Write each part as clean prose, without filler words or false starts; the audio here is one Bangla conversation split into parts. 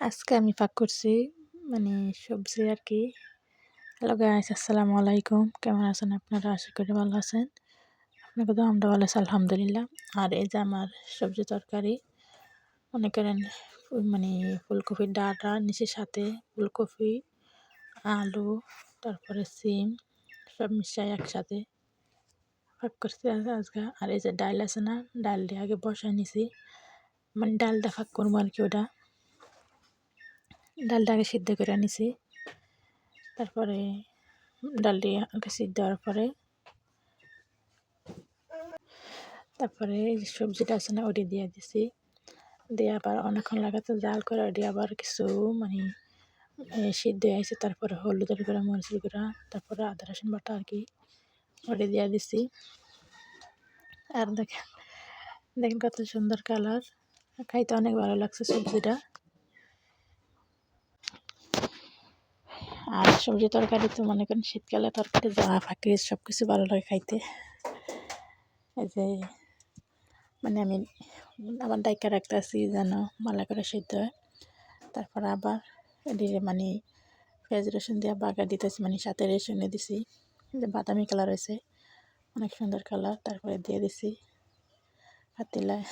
আজকে আমি পাক করছি মানে সবজি আর কি। হ্যালো গাইস, আসসালামু আলাইকুম। কেমন আছেন আপনারা? আশা করি ভালো আছেন। আপনাকে তো আমরা ভালো আছি আলহামদুলিল্লাহ। আর এই যে আমার সবজি তরকারি মনে করেন মানে ফুলকপির ডাঁটা নিচের সাথে ফুলকপি, আলু, তারপরে সিম সব মিশাই একসাথে পাক করছি আজকে। আর এই যে ডাল আছে না, ডাল দিয়ে আগে বসাই নিছি, মানে ডালটা ফাঁক করবো আর কি। ওটা ডালটা আগে সিদ্ধ করে নিছি, তারপরে ডালটি হালকা সিদ্ধ হওয়ার পরে তারপরে এই যে সবজিটা আছে না ওটি দিয়ে দিছি, দিয়ে আবার অনেকক্ষণ লাগাতে জাল করে ওটি আবার কিছু মানে সিদ্ধ হয়ে আসে। তারপরে হলুদের গুঁড়া, মরিচের গুঁড়া, তারপরে আদা রসুন বাটা আর কি ওটি দিয়ে দিছি। আর দেখেন দেখেন কত সুন্দর কালার, খাইতে অনেক ভালো লাগছে সবজিটা। আর সবজি তরকারি তো মনে করেন শীতকালে তরকারি যা ফাঁকি সব কিছু ভালো লাগে খাইতে। এই যে মানে আমি আবার ডাইকা রাখতেছি যেন ভালো করে সিদ্ধ হয়। তারপর আবার এদিকে মানে পেঁয়াজ রসুন দিয়ে বাগা দিতেছি, মানে সাথে রসুনে দিছি, যে বাদামি কালার হয়েছে, অনেক সুন্দর কালার। তারপরে দিয়ে দিছি পাতিলায়।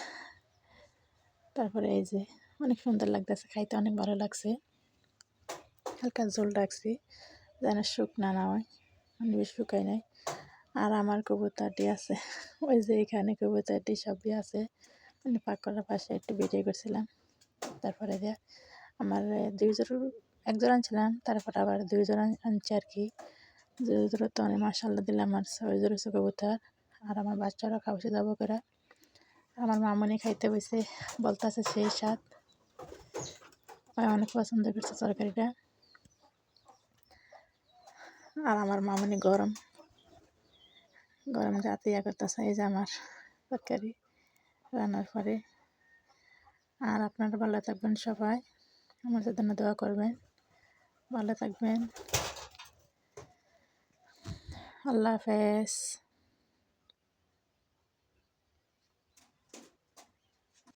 তারপরে এই যে অনেক সুন্দর লাগতেছে, খাইতে অনেক ভালো লাগছে। হালকা ঝোল রাখছি যেন শুকনা না হয়, মানে বেশি শুকাই নাই। আর আমার কবুতরটি আছে ওই যে এখানে কবুতরটি সবই আছে, মানে পাক করার পাশে একটু ভিডিও করছিলাম। তারপরে যে আমার এক জোড়া আনছিলাম, তারপর আবার 2 জোড়া আনছি আর কি। 2 জোড়া তো অনেক মাশাআল্লাহ দিলাম, আমার 6 জোড়া হচ্ছে কবুতর। আর আমার বাচ্চারা খাওয়াছে যাবো করে। আমার মামনি খাইতে বসে, বলতেছে সেই স্বাদ, অনেক পছন্দ করছে তরকারিটা। আর আমার মামনি গরম গরম যাতে করতেছে এই যে আমার তরকারি রান্নার পরে। আর আপনারা ভালো থাকবেন সবাই, আমার জন্য দোয়া করবেন, ভালো থাকবেন। আল্লাহ হাফেজ।